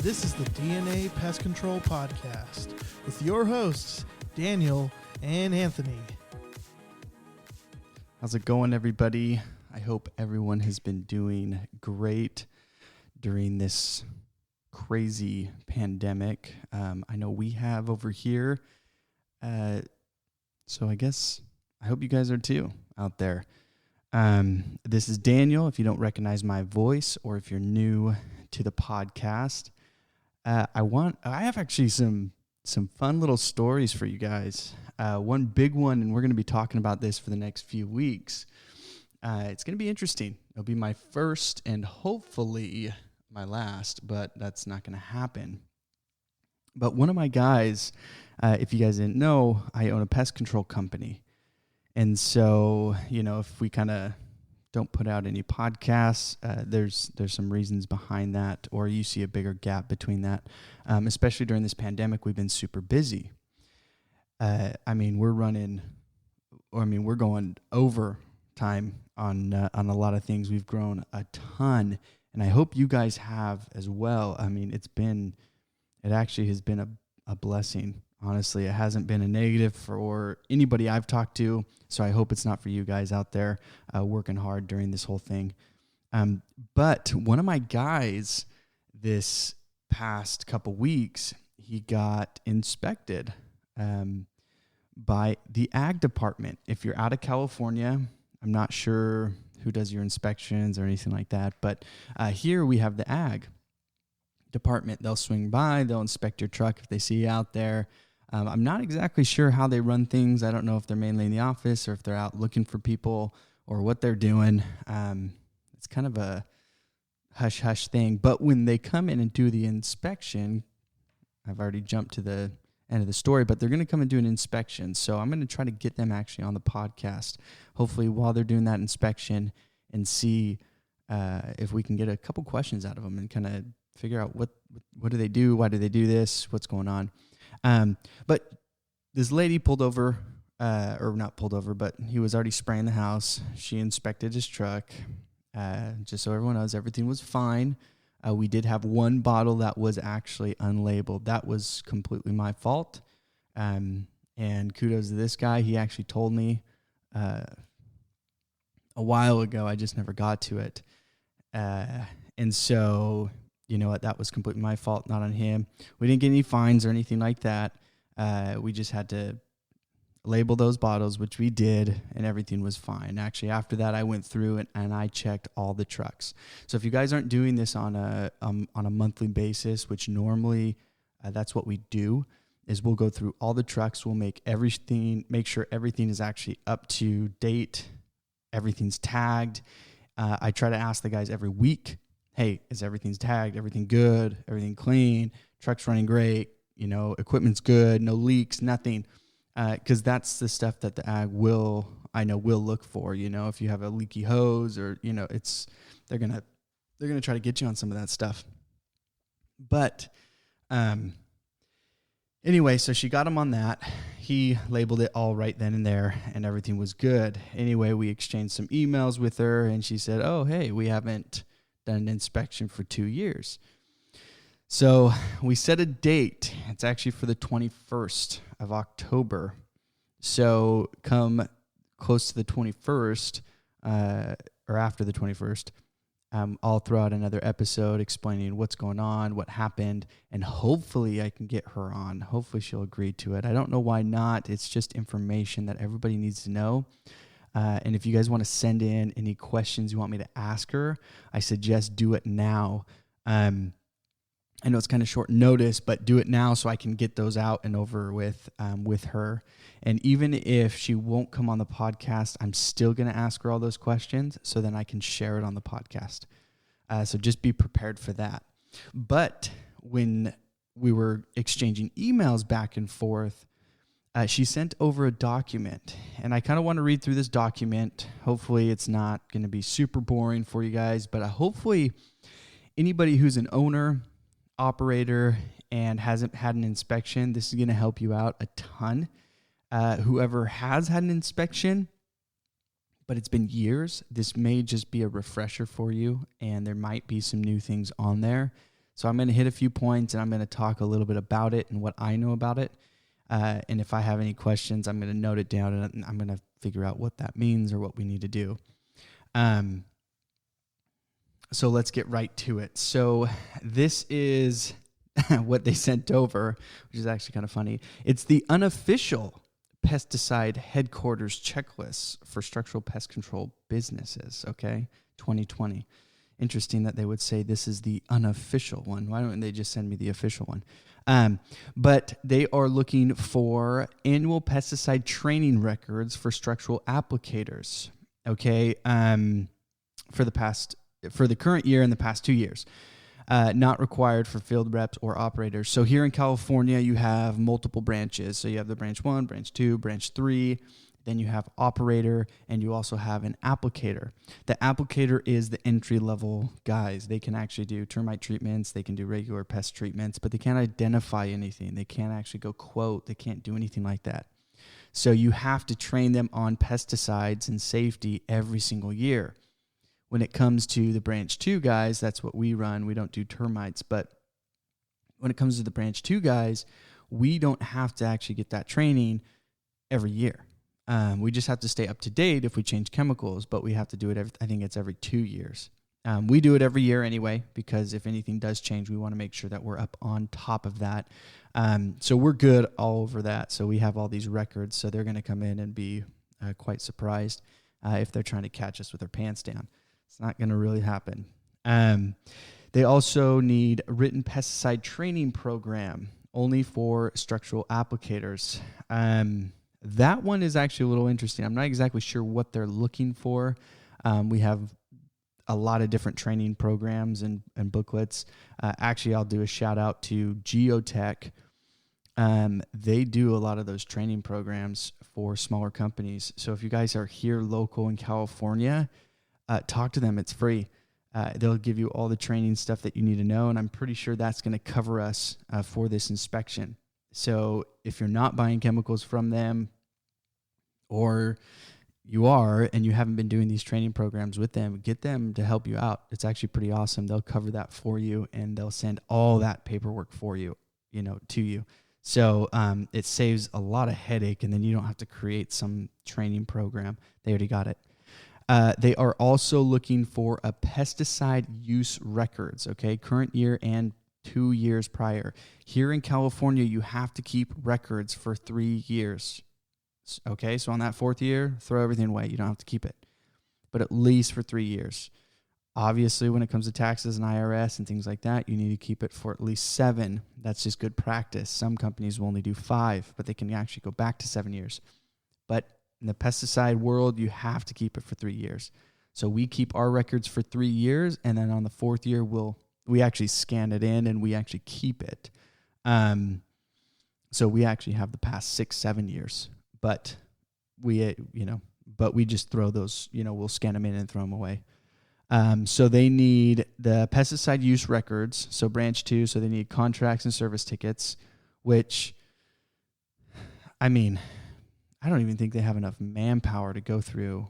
This is the DNA Pest Control Podcast with your hosts, Daniel and Anthony. How's it going, everybody? I hope everyone has been doing great during this crazy pandemic. I know we have over here. So I hope you guys are too out there. This is Daniel. If you don't recognize my voice or if you're new to the podcast, I have actually some fun little stories for you guys. One big one, and we're going to be talking about this for the next few weeks. It's going to be interesting. It'll be my first and hopefully my last, but that's not going to happen. But one of my guys, if you guys didn't know, I own a pest control company. And so, if we kind of don't put out any podcasts, there's some reasons behind that, or you see a bigger gap between that. Especially during this pandemic, we've been super busy. We're going overtime on a lot of things. We've grown a ton, and I hope you guys have as well. It actually has been a blessing. Honestly, it hasn't been a negative for anybody I've talked to, so I hope it's not for you guys out there working hard during this whole thing. But one of my guys this past couple weeks, he got inspected by the ag department. If you're out of California, I'm not sure who does your inspections or anything like that, but here we have the ag department. They'll swing by, they'll inspect your truck if they see you out there. I'm not exactly sure how they run things. I don't know if they're mainly in the office or if they're out looking for people or what they're doing. It's kind of a hush-hush thing. But when they come in and do the inspection, I've already jumped to the end of the story, but they're going to come and do an inspection. So I'm going to try to get them actually on the podcast, hopefully while they're doing that inspection, and see if we can get a couple questions out of them and kind of figure out what do they do, why do they do this, what's going on. But this lady pulled over, or not pulled over, but he was already spraying the house. She inspected his truck. Just so everyone knows, everything was fine. We did have one bottle that was actually unlabeled. That was completely my fault. And kudos to this guy. He actually told me a while ago. I just never got to it. And so, you know what? That was completely my fault, not on him. We didn't get any fines or anything like that. We just had to label those bottles, which we did, and everything was fine. Actually, after that, I went through and I checked all the trucks. So if you guys aren't doing this on a monthly basis, which normally that's what we do, is we'll go through all the trucks. We'll make sure everything is actually up to date. Everything's tagged. I try to ask the guys every week, hey, is everything's tagged? Everything good? Everything clean? Truck's running great? Equipment's good? No leaks? Nothing? Because that's the stuff that the ag will look for. If you have a leaky hose or they're gonna try to get you on some of that stuff. But anyway, so she got him on that. He labeled it all right then and there, and everything was good. Anyway, we exchanged some emails with her, and she said, "Oh, hey, we haven't done an inspection for 2 years." So we set a date. It's actually for the 21st of October. So come close to the 21st, or after the 21st, I'll throw out another episode explaining what's going on, what happened, and hopefully I can get her on. Hopefully she'll agree to it. I don't know why not. It's just information that everybody needs to know. And if you guys want to send in any questions you want me to ask her, I suggest do it now. I know it's kind of short notice, but do it now so I can get those out and over with her. And even if she won't come on the podcast, I'm still going to ask her all those questions so then I can share it on the podcast. So just be prepared for that. But when we were exchanging emails back and forth, she sent over a document, and I kind of want to read through this document. Hopefully it's not going to be super boring for you guys, but hopefully anybody who's an owner, operator, and hasn't had an inspection, this is going to help you out a ton. Whoever has had an inspection, but it's been years, this may just be a refresher for you, and there might be some new things on there. So I'm going to hit a few points and I'm going to talk a little bit about it and what I know about it. And if I have any questions, I'm going to note it down and I'm going to figure out what that means or what we need to do. So let's get right to it. So this is what they sent over, which is actually kind of funny. It's the unofficial pesticide headquarters checklist for structural pest control businesses, okay? 2020. Interesting that they would say this is the unofficial one. Why don't they just send me the official one? But they are looking for annual pesticide training records for structural applicators, okay? For the current year and the past 2 years. Not required for field reps or operators. So here in California, you have multiple branches. So you have the branch 1, branch 2, branch 3. Then you have operator, and you also have an applicator. The applicator is the entry-level guys. They can actually do termite treatments. They can do regular pest treatments, but they can't identify anything. They can't actually go quote. They can't do anything like that. So you have to train them on pesticides and safety every single year. When it comes to the branch 2 guys, that's what we run. We don't do termites, but when it comes to the branch 2 guys, we don't have to actually get that training every year. We just have to stay up to date if we change chemicals, but we have to do it I think it's every 2 years. We do it every year anyway, because if anything does change, we want to make sure that we're up on top of that. So we're good all over that. So we have all these records, so they're going to come in and be quite surprised if they're trying to catch us with their pants down. It's not going to really happen. They also need a written pesticide training program only for structural applicators. That one is actually a little interesting. I'm not exactly sure what they're looking for. We have a lot of different training programs and booklets. Actually, I'll do a shout out to Geotech. They do a lot of those training programs for smaller companies. So if you guys are here local in California, talk to them. It's free. They'll give you all the training stuff that you need to know, and I'm pretty sure that's going to cover us for this inspection. So if you're not buying chemicals from them, or you are and you haven't been doing these training programs with them, get them to help you out. It's actually pretty awesome. They'll cover that for you, and they'll send all that paperwork for you, to you. So it saves a lot of headache, and then you don't have to create some training program. They already got it. They are also looking for a pesticide use records, okay, current year and 2 years prior. Here in California, you have to keep records for 3 years, okay? So on that 4th year, throw everything away. You don't have to keep it, but at least for 3 years. Obviously, when it comes to taxes and IRS and things like that, you need to keep it for at least 7. That's just good practice. Some companies will only do 5, but they can actually go back to 7 years. But in the pesticide world, you have to keep it for 3 years. So we keep our records for 3 years, and then on the 4th year, we actually scan it in and we actually keep it. So we actually have the past 6-7 years, but we just throw those, we'll scan them in and throw them away. So they need the pesticide use records. So branch 2, so they need contracts and service tickets, which, I don't even think they have enough manpower to go through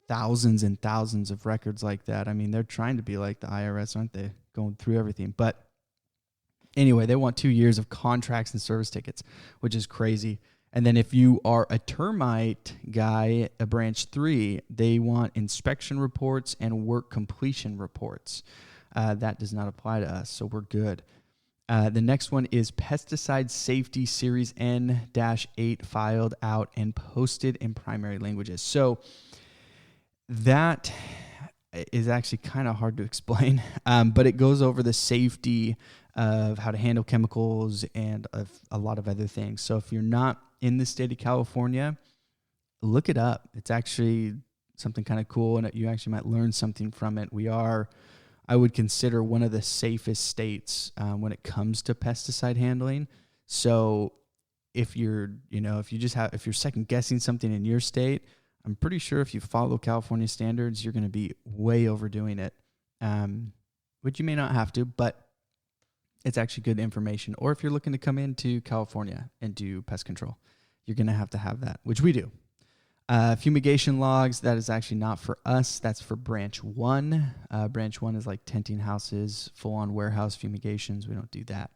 thousands and thousands of records like that. They're trying to be like the IRS, aren't they? Going through everything. But anyway, they want 2 years of contracts and service tickets, which is crazy. And then if you are a termite guy, a branch 3, they want inspection reports and work completion reports. That does not apply to us, so we're good. The next one is Pesticide Safety Series N-8 filed out and posted in primary languages. So that is actually kind of hard to explain, but it goes over the safety of how to handle chemicals and of a lot of other things. So if you're not in the state of California, look it up. It's actually something kind of cool, and you actually might learn something from it. We are, I would consider, one of the safest states when it comes to pesticide handling. So if you're second guessing something in your state, I'm pretty sure if you follow California standards, you're going to be way overdoing it, which you may not have to, but it's actually good information. Or if you're looking to come into California and do pest control, you're going to have that, which we do. Fumigation logs, that is actually not for us. That's for branch 1. Branch 1 is like tenting houses, full-on warehouse fumigations. We don't do that.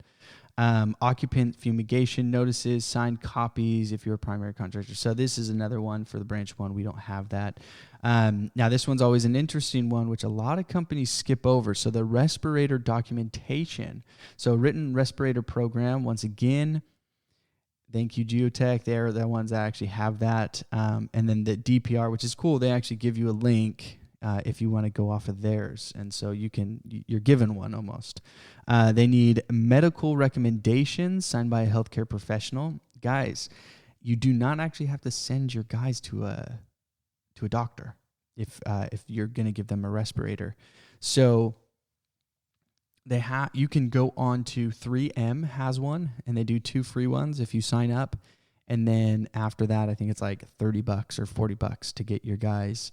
Occupant fumigation notices, signed copies if you're a primary contractor. So this is another one for the branch 1. We don't have that. Now this one's always an interesting one, which a lot of companies skip over. So the respirator documentation. So written respirator program, once again, thank you, Geotech. They're the ones that actually have that. And then the DPR, which is cool. They actually give you a link if you want to go off of theirs. And so you're given one almost. They need medical recommendations signed by a healthcare professional. Guys, you do not actually have to send your guys to a doctor if you're going to give them a respirator. So you can go on to 3M has one, and they do 2 free ones if you sign up. And then after that, I think it's like $30 or $40 to get your guys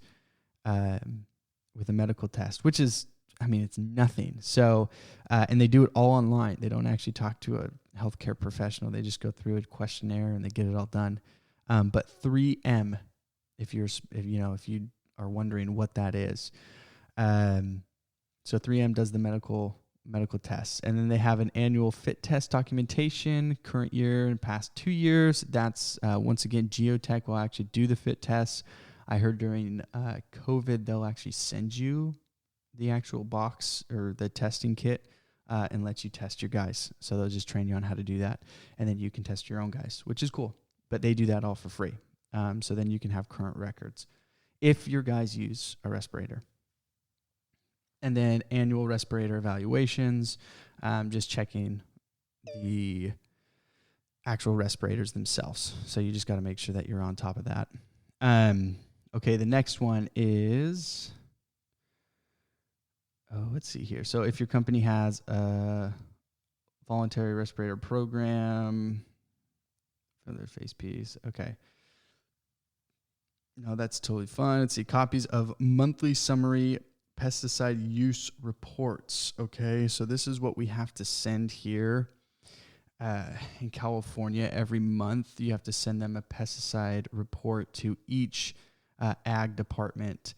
with a medical test, which is, it's nothing. So, and they do it all online. They don't actually talk to a healthcare professional. They just go through a questionnaire and they get it all done. But 3M, if you are wondering what that is. So 3M does the medical tests. And then they have an annual fit test documentation, current year and past 2 years. That's, once again, Geotech will actually do the fit tests. I heard during COVID, they'll actually send you the actual box or the testing kit and let you test your guys. So they'll just train you on how to do that. And then you can test your own guys, which is cool. But they do that all for free. So then you can have current records if your guys use a respirator. And then annual respirator evaluations, just checking the actual respirators themselves. So you just got to make sure that you're on top of that. Okay, the next one is, let's see here. So if your company has a voluntary respirator program for their face piece, okay. No, that's totally fine. Let's see, copies of monthly summary pesticide use reports. Okay, so this is what we have to send here in California. Every month you have to send them a pesticide report to each ag department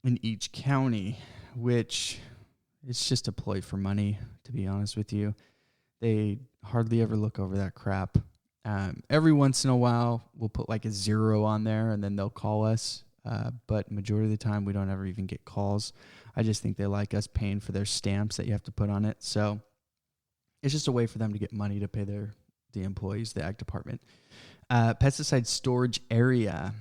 in each county, which it's just a ploy for money, to be honest with you. They hardly ever look over that crap. Every once in a while we'll put like a 0 on there and then they'll call us. But majority of the time we don't ever even get calls. I just think they like us paying for their stamps that you have to put on it. So it's just a way for them to get money to pay the employees, the ag department. Pesticide storage area.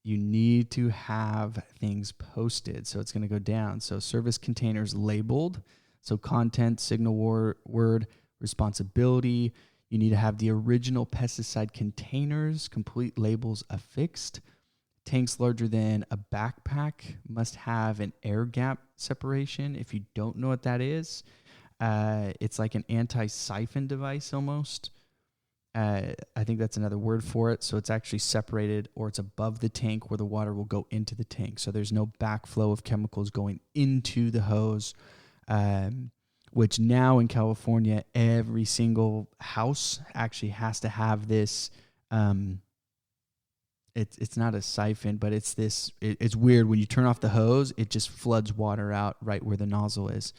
You need to have things posted. So it's going to go down. So service containers labeled. So content, signal word, responsibility. You need to have the original pesticide containers, complete labels affixed. Tanks larger than a backpack must have an air gap separation. If you don't know what that is, it's like an anti-siphon device almost. I think that's another word for it. So it's actually separated, or it's above the tank where the water will go into the tank. So there's no backflow of chemicals going into the hose, which now in California, every single house actually has to have this. It's not a siphon, but it's this. It's weird. When you turn off the hose, it just floods water out right where the nozzle is.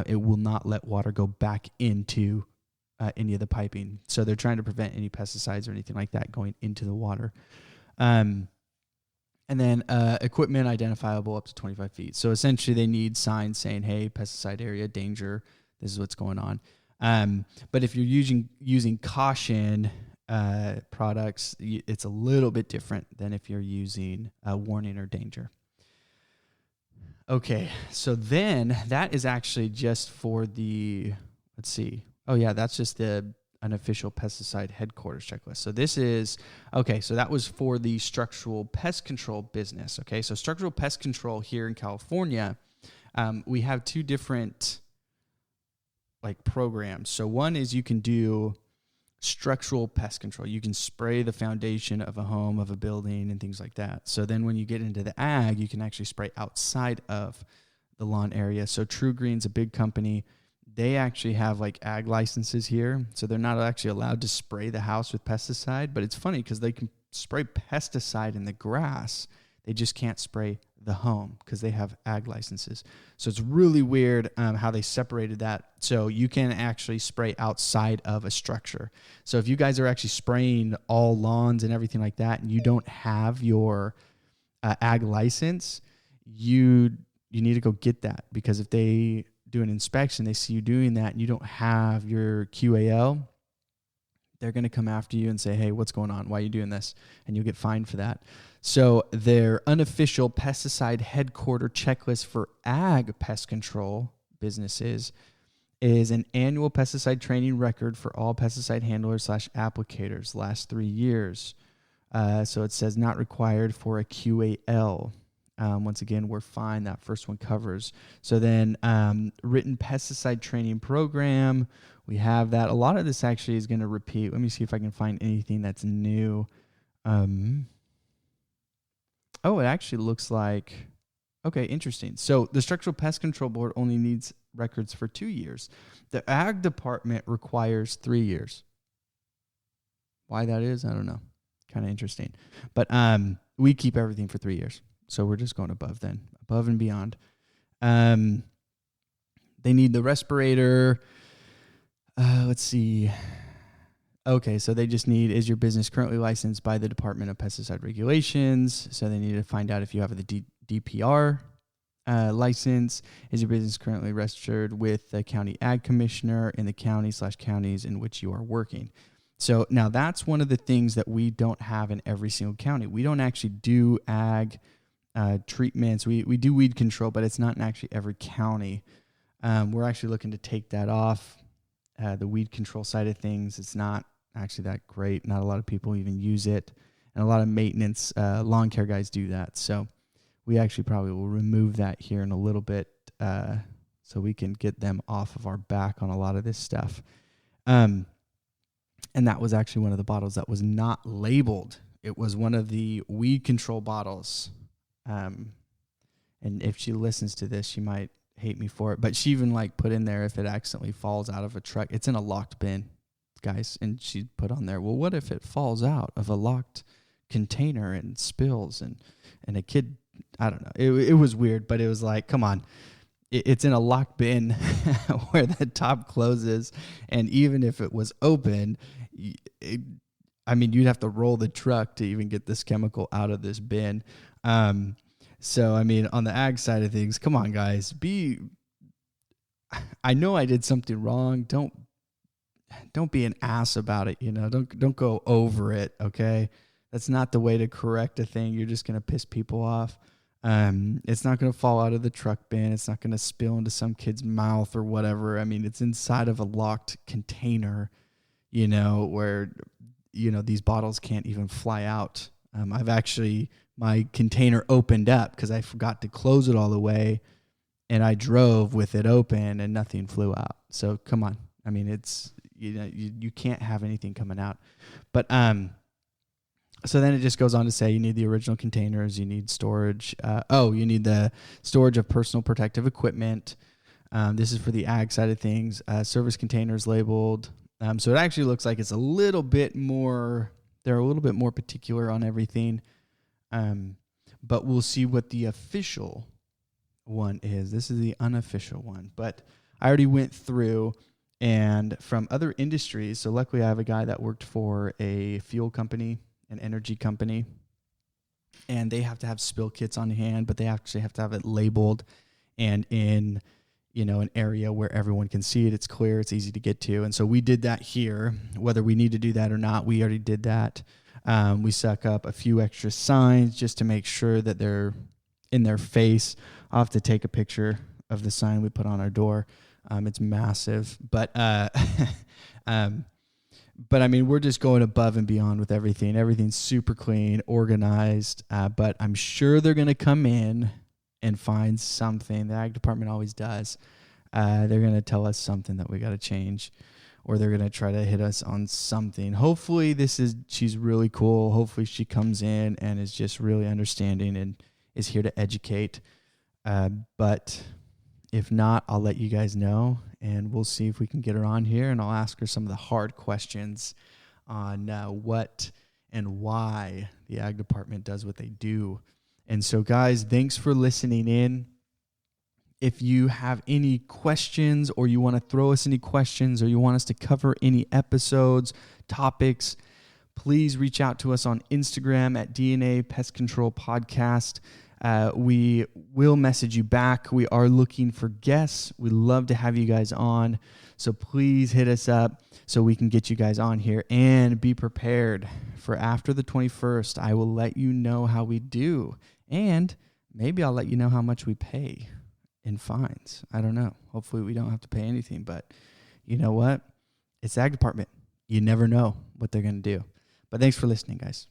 It will not let water go back into any of the piping. So they're trying to prevent any pesticides or anything like that going into the water. And then equipment identifiable up to 25 feet. So essentially they need signs saying, hey, pesticide area, danger, this is what's going on. But if you're using caution products, it's a little bit different than if you're using warning or danger. Okay, so then that is actually just for the, let's see. Oh yeah, that's just the unofficial pesticide headquarters checklist. So this is, okay, so that was for the structural pest control business. Okay, so structural pest control here in California, we have 2 different programs. So one is you can do structural pest control. You can spray the foundation of a home, of a building, and things like that. So then when you get into the ag, you can actually spray outside of the lawn area. So True Green's a big company. They actually have ag licenses here. So they're not actually allowed to spray the house with pesticide, but it's funny because they can spray pesticide in the grass. They just can't spray the home because they have ag licenses. So it's really weird how they separated that. So you can actually spray outside of a structure. So if you guys are actually spraying all lawns and everything like that, and you don't have your ag license, you need to go get that, because if they do an inspection, they see you doing that and you don't have your QAL, they're going to come after you and say, hey, what's going on? Why are you doing this? And you'll get fined for that. So their unofficial pesticide headquarter checklist for ag pest control businesses is an annual pesticide training record for all pesticide handlers / applicators last 3 years. So it says not required for a QAL. Once again, we're fine. That first one covers. So then written pesticide training program. We have that. A lot of this actually is going to repeat. Let me see if I can find anything that's new. It actually looks like, okay, interesting. So the Structural Pest Control Board only needs records for 2 years. The Ag Department requires 3 years. Why that is, I don't know. Kind of interesting. But we keep everything for 3 years. So we're just going above and beyond. They need the respirator. Let's see. Okay, so they just need, is your business currently licensed by the Department of Pesticide Regulations? So they need to find out if you have the DPR license. Is your business currently registered with the county ag commissioner in the county / counties in which you are working? So now that's one of the things that we don't have in every single county. We don't actually do ag treatments. We do weed control, but it's not in actually every county. We're actually looking to take that off. The weed control side of things, it's not actually that great. Not a lot of people even use it. And a lot of maintenance, lawn care guys do that. So we actually probably will remove that here in a little bit so we can get them off of our back on a lot of this stuff. And that was actually one of the bottles that was not labeled. It was one of the weed control bottles. And if she listens to this, she might hate me for it, but she even put in there, if it accidentally falls out of a truck, it's in a locked bin, guys, and she put on there, well, what if it falls out of a locked container and spills and a kid, I don't know, it was weird, but it was come on, it's in a locked bin where the top closes, and even if it was open, you'd have to roll the truck to even get this chemical out of this bin. So, on the ag side of things, come on, guys, I know I did something wrong. Don't be an ass about it. Don't go over it. Okay. That's not the way to correct a thing. You're just going to piss people off. It's not going to fall out of the truck bin. It's not going to spill into some kid's mouth or whatever. It's inside of a locked container, where, these bottles can't even fly out. My container opened up because I forgot to close it all the way, and I drove with it open and nothing flew out. So come on. It's, you can't have anything coming out. But so then it just goes on to say you need the original containers, you need storage. You need the storage of personal protective equipment. This is for the ag side of things. Service containers labeled. So it actually looks like it's a little bit more, they're a little bit more particular on everything. But we'll see what the official one is. This is the unofficial one. But I already went through, and from other industries, so luckily I have a guy that worked for a fuel company, an energy company, and they have to have spill kits on hand, but they actually have to have it labeled and in, an area where everyone can see it. It's clear, it's easy to get to. And so we did that here. Whether we need to do that or not, we already did that. We suck up a few extra signs just to make sure that they're in their face. I'll have to take a picture of the sign we put on our door. It's massive, but we're just going above and beyond with everything. Everything's super clean, organized, but I'm sure they're going to come in and find something. The ag department always does. They're going to tell us something that we got to change, or they're going to try to hit us on something. Hopefully she's really cool. Hopefully she comes in and is just really understanding and is here to educate. But if not, I'll let you guys know, and we'll see if we can get her on here, and I'll ask her some of the hard questions on what and why the ag department does what they do. And so, guys, thanks for listening in. If you have any questions, or you want to throw us any questions, or you want us to cover any episodes, topics, please reach out to us on Instagram at DNA Pest Control Podcast. We will message you back. We are looking for guests. We'd love to have you guys on. So please hit us up so we can get you guys on here, and be prepared for after the 21st. I will let you know how we do, and maybe I'll let you know how much we pay in fines. I don't know. Hopefully we don't have to pay anything, but you know what? It's the ag department. You never know what they're going to do. But thanks for listening, guys.